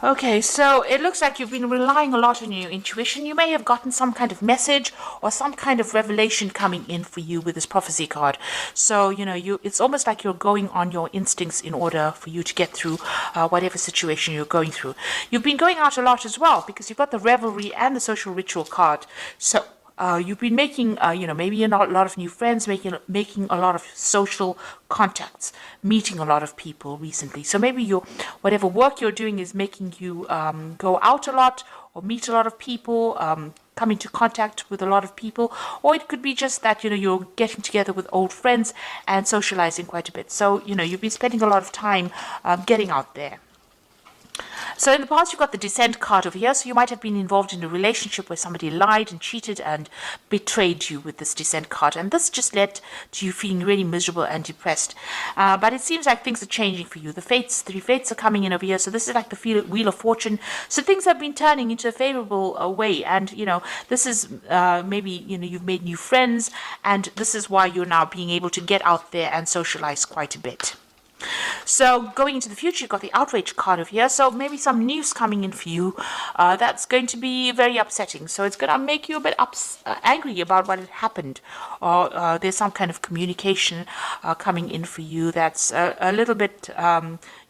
Okay, so it looks like you've been relying a lot on your intuition. You may have gotten some kind of message or some kind of revelation coming in for you with this prophecy card. So, it's almost like you're going on your instincts in order for you to get through whatever situation you're going through. You've been going out a lot as well because you've got the revelry and the social ritual card. So, you've been making, maybe a lot of new friends, making a lot of social contacts, meeting a lot of people recently. So maybe whatever work you're doing is making you go out a lot or meet a lot of people, come into contact with a lot of people, or it could be just that, you're getting together with old friends and socializing quite a bit. So, you've been spending a lot of time getting out there. So in the past, you've got the Descent card over here. So you might have been involved in a relationship where somebody lied and cheated and betrayed you with this Descent card. And this just led to you feeling really miserable and depressed. But it seems like things are changing for you. The three fates are coming in over here. So this is like the Wheel of Fortune. So things have been turning into a favorable way. And, this is maybe, you've made new friends. And this is why you're now being able to get out there and socialize quite a bit. So going into the future, you've got the Outrage card over here. So maybe some news coming in for you that's going to be very upsetting. So it's going to make you a bit angry about what had happened. Or there's some kind of communication coming in for you that's a little bit,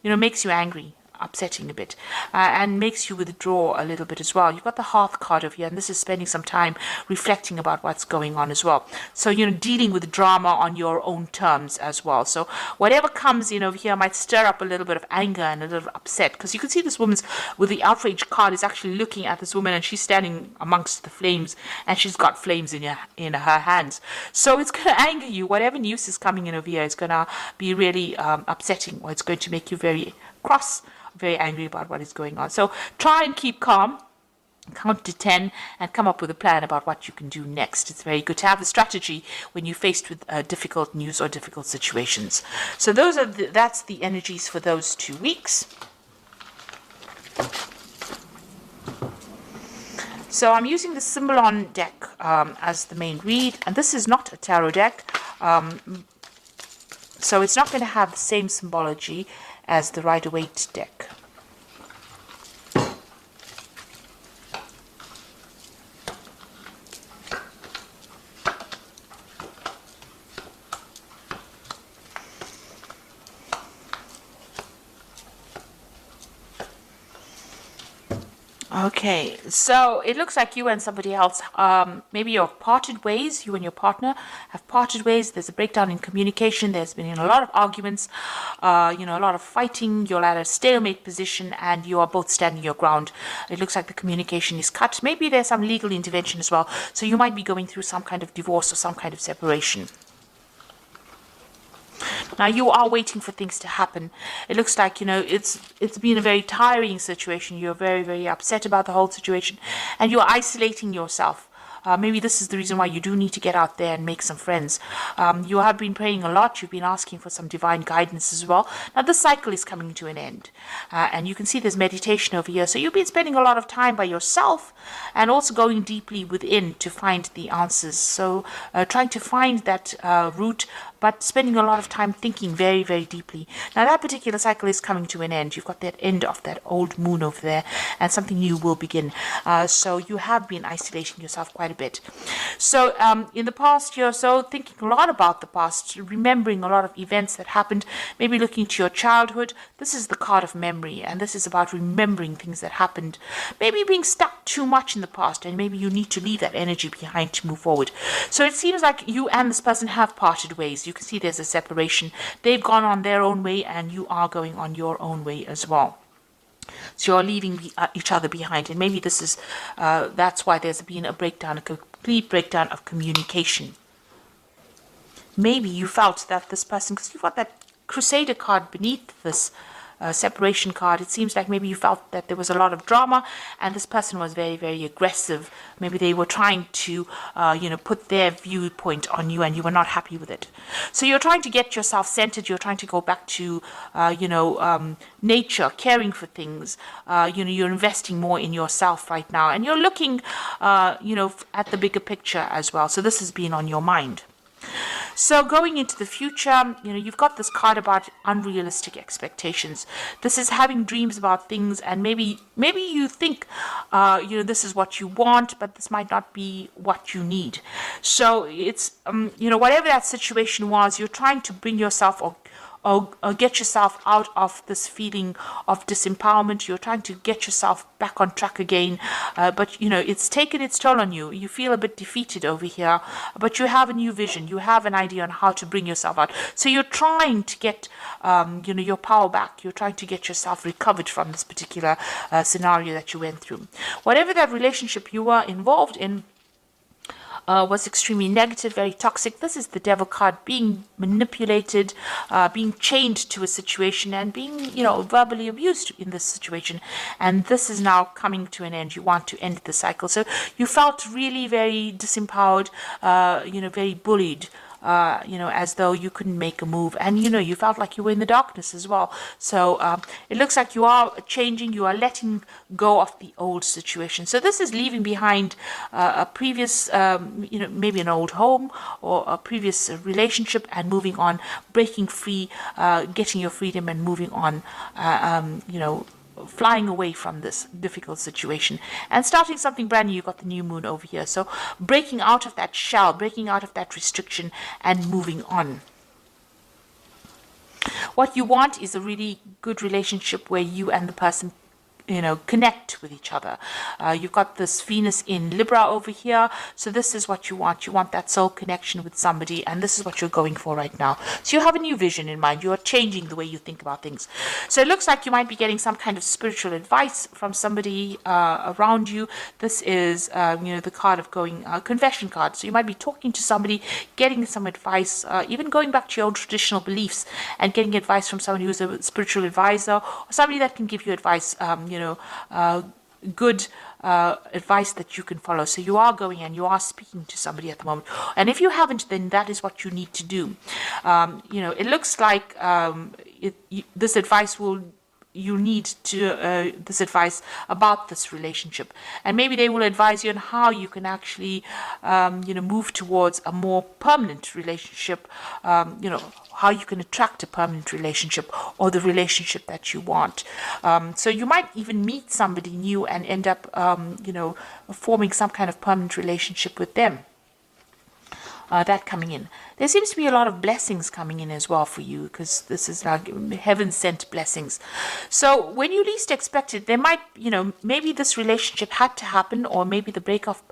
makes you angry. Upsetting a bit and makes you withdraw a little bit as well. You've got the Hearth card over here, and this is spending some time reflecting about what's going on as well. So, dealing with drama on your own terms as well. So whatever comes in over here might stir up a little bit of anger and a little upset, because you can see this woman's with the Outrage card is actually looking at this woman, and she's standing amongst the flames, and she's got flames in her hands. So it's going to anger you. Whatever news is coming in over here is going to be really upsetting, or it's going to make you very cross, very angry about what is going on. So try and keep calm, count to 10, and come up with a plan about what you can do next. It's very good to have a strategy when you're faced with difficult news or difficult situations. So that's the energies for those 2 weeks. So I'm using the Symbolon deck as the main read, and this is not a tarot deck. So it's not going to have the same symbology as the Rider-Waite deck. Okay, so it looks like you and somebody else, maybe you're parted ways, you and your partner have parted ways. There's a breakdown in communication. There's been a lot of arguments, a lot of fighting. You're at a stalemate position and you are both standing your ground. It looks like the communication is cut. Maybe there's some legal intervention as well. So you might be going through some kind of divorce or some kind of separation. Now you are waiting for things to happen. It looks like, it's been a very tiring situation. You're very, very upset about the whole situation, and you're isolating yourself. Maybe this is the reason why you do need to get out there and make some friends. You have been praying a lot. You've been asking for some divine guidance as well. Now this cycle is coming to an end. And you can see there's meditation over here. So you've been spending a lot of time by yourself and also going deeply within to find the answers. So trying to find that root, but spending a lot of time thinking very, very deeply. Now that particular cycle is coming to an end. You've got that end of that old moon over there, and something new will begin. So you have been isolating yourself quite a bit. So in the past year or so, thinking a lot about the past, remembering a lot of events that happened, maybe looking to your childhood. This is the card of memory, and this is about remembering things that happened. Maybe being stuck too much in the past, and maybe you need to leave that energy behind to move forward. So it seems like you and this person have parted ways. You can see there's a separation. They've gone on their own way, and you are going on your own way as well. So you're leaving each other behind, and maybe this is that's why there's been a breakdown, a complete breakdown of communication. Maybe you felt that this person, because you've got that Crusader card beneath this separation card, it seems like maybe you felt that there was a lot of drama, and this person was very, very aggressive. Maybe they were trying to, put their viewpoint on you, and you were not happy with it. So you're trying to get yourself centered. You're trying to go back to, nature, caring for things. You're investing more in yourself right now, and you're looking, at the bigger picture as well. So this has been on your mind. So going into the future, you've got this card about unrealistic expectations. This is having dreams about things, and maybe you think, this is what you want, but this might not be what you need. So it's, whatever that situation was, you're trying to bring yourself or get yourself out of this feeling of disempowerment. You're trying to get yourself back on track again, but it's taken its toll on you. You feel a bit defeated over here, but you have a new vision. You have an idea on how to bring yourself out. So you're trying to get your power back. You're trying to get yourself recovered from this particular scenario that you went through. Whatever that relationship you were involved in was extremely negative, very toxic. This is the devil card, being manipulated, being chained to a situation, and being, verbally abused in this situation. And this is now coming to an end. You want to end the cycle. So you felt really very disempowered, very bullied. As though you couldn't make a move, and you felt like you were in the darkness as well. So it looks like you are changing, you are letting go of the old situation. So this is leaving behind a previous, maybe an old home or a previous relationship, and moving on, breaking free, getting your freedom and moving on, flying away from this difficult situation and starting something brand new. You've got the new moon over here. So breaking out of that shell, breaking out of that restriction and moving on. What you want is a really good relationship where you and the person connect with each other. You've got this Venus in Libra over here. So this is what you want. You want that soul connection with somebody, and this is what you're going for right now. So you have a new vision in mind. You are changing the way you think about things. So it looks like you might be getting some kind of spiritual advice from somebody around you. This is, the card of going, confession card. So you might be talking to somebody, getting some advice, even going back to your own traditional beliefs and getting advice from someone who's a spiritual advisor, or somebody that can give you advice, good advice that you can follow. So you are going and you are speaking to somebody at the moment. And if you haven't, then that is what you need to do. It looks like this advice you need to this advice about this relationship, and maybe they will advise you on how you can actually move towards a more permanent relationship, how you can attract a permanent relationship or the relationship that you want. So you might even meet somebody new and end up forming some kind of permanent relationship with them. That coming in. There seems to be a lot of blessings coming in as well for you, because this is like heaven-sent blessings. So when you least expect it, there might, maybe this relationship had to happen, or maybe the breakup,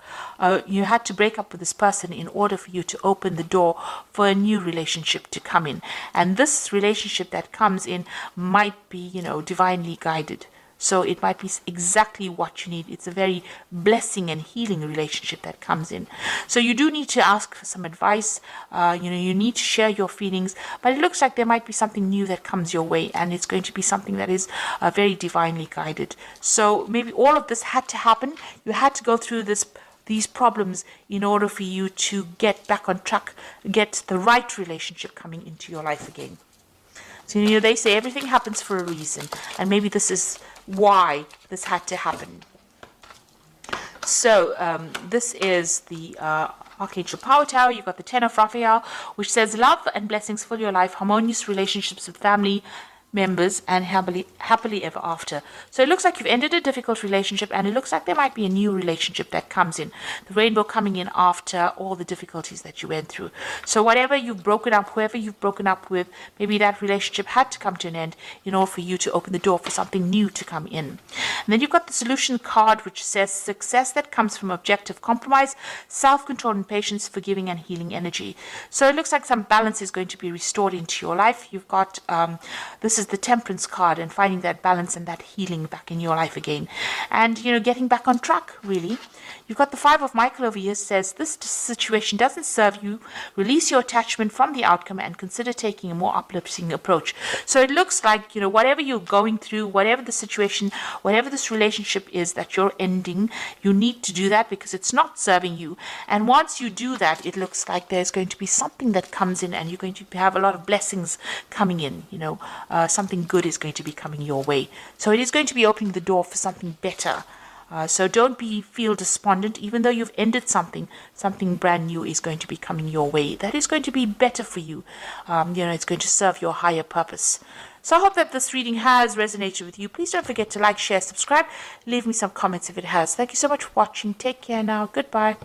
you had to break up with this person in order for you to open the door for a new relationship to come in. And this relationship that comes in might be, divinely guided. So it might be exactly what you need. It's a very blessing and healing relationship that comes in. So you do need to ask for some advice. You need to share your feelings. But it looks like there might be something new that comes your way, and it's going to be something that is very divinely guided. So maybe all of this had to happen. You had to go through these problems in order for you to get back on track, get the right relationship coming into your life again. So, they say everything happens for a reason, and maybe this is why this had to happen. So, this is the Archangel Power Tower. You've got the Ten of Raphael, which says love and blessings fill your life, harmonious relationships with family members, and happily ever after. So it looks like you've ended a difficult relationship, and it looks like there might be a new relationship that comes in. The rainbow coming in after all the difficulties that you went through. So whatever you've broken up, whoever you've broken up with, maybe that relationship had to come to an end in order for you to open the door for something new to come in. And then you've got the solution card, which says success that comes from objective compromise, self-control and patience, forgiving and healing energy. So it looks like some balance is going to be restored into your life. You've got this is the Temperance card, and finding that balance and that healing back in your life again, and getting back on track, really. You've got the Five of Michael over here, says this situation doesn't serve you. Release your attachment from the outcome and consider taking a more uplifting approach. So it looks like whatever you're going through, whatever the situation, whatever this relationship is that you're ending, you need to do that because it's not serving you. And once you do that, it looks like there's going to be something that comes in, and you're going to have a lot of blessings coming in. Something good is going to be coming your way. So it is going to be opening the door for something better So don't feel despondent, even though you've ended something. Something brand new is going to be coming your way. That is going to be better for you. It's going to serve your higher purpose. So I hope that this reading has resonated with you. Please don't forget to like, share, subscribe. Leave me some comments if it has. Thank you so much for watching. Take care now. Goodbye.